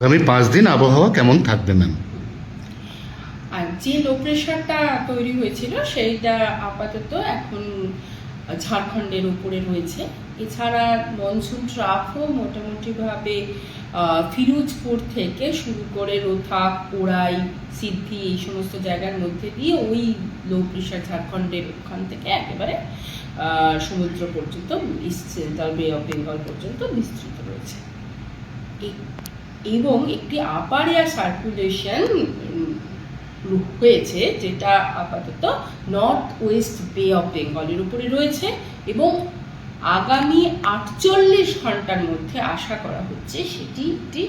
আগামী 5 দিন আবহাওয়া কেমন থাকবে ম্যাম? আর যে লো প্রেশারটা তৈরি হয়েছিল সেইটা আপাতত এখন ঝাড়খণ্ডের উপরে রয়েছে। এছাড়া মনসুন ট্রাফও মোটামুটিভাবে ফিরোজপুর থেকে শুরু করে রোহতাক, কোড়াই, সিদ্ধি এই সমস্ত জায়গার মধ্যে দিয়ে ওই লো প্রেশার ঝাড়খণ্ডের ওখান থেকে একেবারে সমুদ্র পর্যন্ত, ইস্ট সেন্ট্রাল বে অফ বেঙ্গল পর্যন্ত বিস্তৃত রয়েছে। এবং একটি আপার এয়ার সার্কুলেশন হয়েছে যেটা আপাতত নর্থ ওয়েস্ট বে অফ বেঙ্গলের উপরে রয়েছে এবং আগামী 48 ঘন্টার মধ্যে আশা করা হচ্ছে সেটি একটি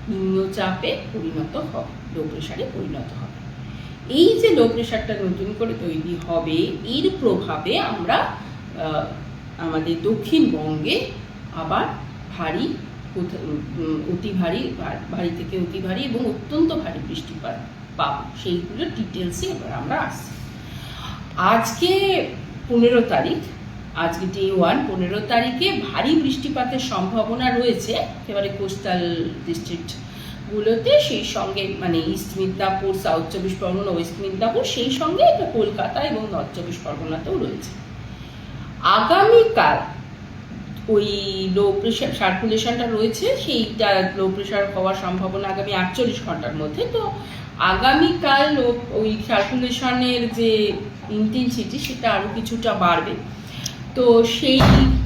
নিম্নচাপে পরিণত হবে, লো প্রেশারে পরিণত হবে। এই যে লো প্রেশারটা নতুন করে তৈরি হবে, এর প্রভাবে আমরা আমাদের দক্ষিণবঙ্গে আবার ভারী, অতি ভারী, ভারী থেকে অতি ভারী এবং অত্যন্ত ভারী বৃষ্টিপাত পাবো। সেইগুলোর ডিটেলসে এবার আমরা আসছি। আজকে 15 তারিখ, আজকে ডে 1, 15 তারিখে ভারী বৃষ্টিপাতের সম্ভাবনা রয়েছে একেবারে কোস্টাল ডিস্ট্রিক্টগুলোতে, সেই সঙ্গে মানে east Midnapore, south 24 Pargana, West Midnapore, সেই সঙ্গে এটা কলকাতা এবং নর্থ 24 পরগনাতেও রয়েছে। আগামীকাল ওই লো প্রেশার সার্কুলেশনটা রয়েছে, সেইটা লো প্রেশার হওয়ার সম্ভাবনা আগামী 48 ঘন্টার মধ্যে। তো আগামীকাল ওই সার্কুলেশনের যে ইন্টেন্সিটি সেটা আরও কিছুটা বাড়বে। তো সেই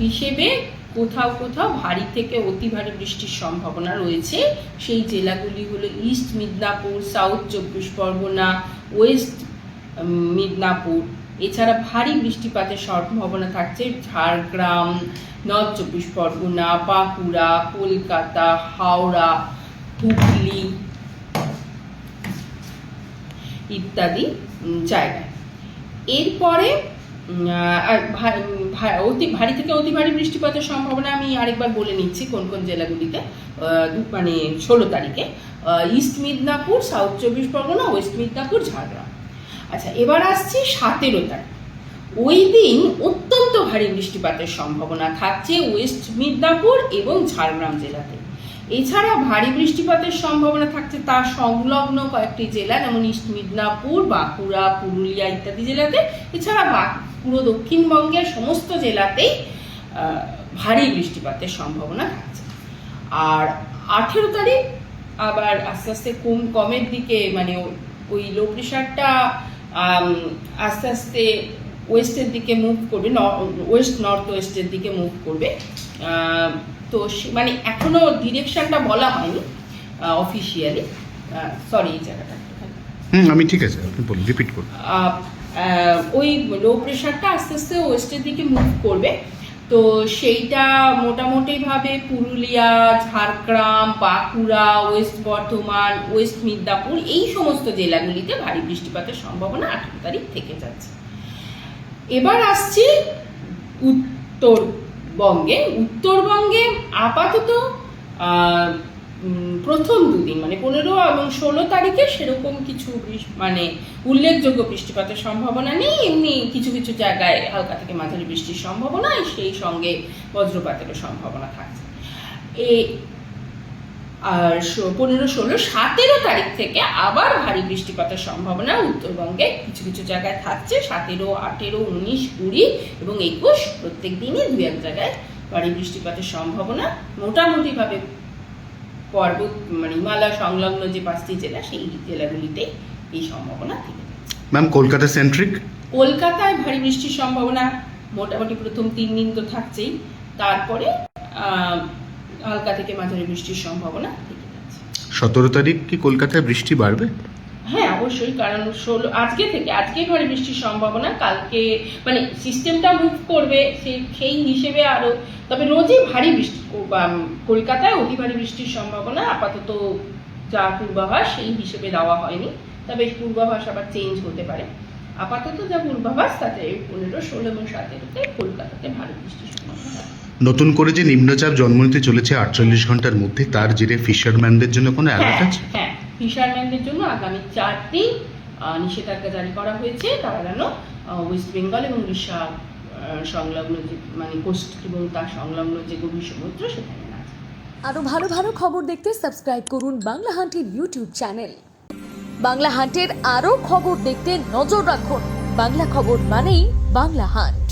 হিসেবে কোথাও কোথাও ভারী থেকে অতি ভারী বৃষ্টির সম্ভাবনা রয়েছে। সেই জেলাগুলি হলো east Midnapore, south 24 Pargana, West Midnapore. এছাড়া ভারী বৃষ্টিপাতের সম্ভাবনা থাকছে ঝাড়গ্রাম, নর্থ 24 পরগনা, বাঁকুড়া, কলকাতা, হাওড়া, হুগলি ইত্যাদি জায়গায়। এরপরে অতি ভারী থেকে অতি ভারী বৃষ্টিপাতের সম্ভাবনা আমি আরেকবার বলে নিচ্ছি কোন কোন জেলাগুলিতে। মানে 16 তারিখে east Midnapore, south 24 Pargana, West Midnapore, Jhargram. আচ্ছা, এবার আসছি 17 তারিখ। ওই দিন অত্যন্ত ভারী বৃষ্টিপাতের সম্ভাবনা থাকছে ওয়েস্ট মিদনাপুর এবং ঝাড়গ্রাম জেলাতে। এছাড়া ভারী বৃষ্টিপাতের সম্ভাবনা থাকছে তার সংলগ্ন কয়েকটি জেলা, যেমন ইস্ট মিদনাপুর, বাঁকুড়া, পুরুলিয়া ইত্যাদি জেলাতে। এছাড়া পুরো দক্ষিণবঙ্গের সমস্ত জেলাতেই ভারী বৃষ্টিপাতের সম্ভাবনা থাকছে। আর 18 তারিখ আবার আস্তে আস্তে কমের দিকে, মানে ওই লো প্রেশারটা আস্তে আস্তে ওয়েস্টের দিকে মুভ করবে, ওয়েস্ট নর্থ ওয়েস্টের দিকে মুভ করবে। তো মানে এখনো ডিরেকশনটা বলা হয়নি অফিসিয়ালি। সরি, এই জায়গাটা আমি ঠিক আছে, আপনি বলুন, রিপিট করুন। ওই লো প্রেশারটা আস্তে আস্তে ওয়েস্টের দিকে মুভ করবে। তো সেইটা মোটামুটিভাবে পুরুলিয়া, ঝাড়গ্রাম, বাঁকুড়া, ওয়েস্ট বর্ধমান, ওয়েস্ট মিদনাপুর এই সমস্ত জেলাগুলিতে ভারী বৃষ্টিপাতের সম্ভাবনা 18 তারিখ থেকে যাচ্ছে। এবার আসছি উত্তরবঙ্গে। উত্তরবঙ্গে আপাতত প্রথম দুদিন মানে 15 এবং 16 তারিখে সেরকম কিছু মানে উল্লেখযোগ্য বৃষ্টিপাতের সম্ভাবনা নেই। এমনি কিছু কিছু জায়গায় হালকা থেকে মাঝারি বৃষ্টির সম্ভাবনা, সেই সঙ্গে বজ্রপাতেরও সম্ভাবনা থাকছে। আর 15, 16, 17 তারিখ থেকে আবার ভারী বৃষ্টিপাতের সম্ভাবনা উত্তরবঙ্গে কিছু কিছু জায়গায় থাকছে। 17, 18, 19, 20 এবং 21 প্রত্যেক দিনই 2-1 জায়গায় ভারী বৃষ্টিপাতের সম্ভাবনা। মোটামুটিভাবে পর্বত মানে হিমালয় সংলগ্ন যে 5টি জেলা, সেই জেলাগুলিতে এই সম্ভাবনা থেকে যাচ্ছে। Ma'am, Kolkata centric? কলকাতায় ভারী বৃষ্টির সম্ভাবনা মোটামুটি প্রথম 3 দিন তো থাকছেই, তারপরে হালকা থেকে মাঝারি বৃষ্টির সম্ভাবনা থেকে যাচ্ছে। 17 তারিখ কি কলকাতায় বৃষ্টি বাড়বে? হ্যাঁ, অবশ্যই, কারণ আজকে ভারী বৃষ্টির সম্ভাবনা, কালকে মানে সিস্টেমটা মুভ করবে সেই হিসেবে আরো। তবে রোজই ভারী বৃষ্টি, কলকাতায় অতি ভারী বৃষ্টির সম্ভাবনা আপাতত যা পূর্বাভাস সেই হিসেবে দেওয়া হয়নি, তবে পূর্বাভাস আবার চেঞ্জ হতে পারে। আপাতত যা পূর্বাভাস তাতে 15, 16 এবং 17-তে কলকাতাতে ভারী বৃষ্টির সম্ভাবনা। নতুন করে যে নিম্নচাপ জন্ম নিতে চলেছে 48 ঘন্টার মধ্যে, তার জেরে ফিশারম্যানদের জন্য কোনো অ্যালার্ট আছে? হ্যাঁ, ফিশারম্যানদের জন্য আগামী 4 দিন নিষেধাজ্ঞা জারি করা হয়েছে। তারা যেন ওয়েস্ট বেঙ্গল এবং উড়িষ্যা সংলগ্ন যে মানে কোস্ট এবং তার সংলগ্ন যে গভীর সমুদ্র সেখানে না যায়। আরও ভালো ভালো খবর দেখতে সাবস্ক্রাইব করুন বাংলা হান্টের ইউটিউব চ্যানেল। বাংলা হান্টের আরও খবর দেখতে নজর রাখুন। বাংলা খবর মানেই বাংলা হান্ট।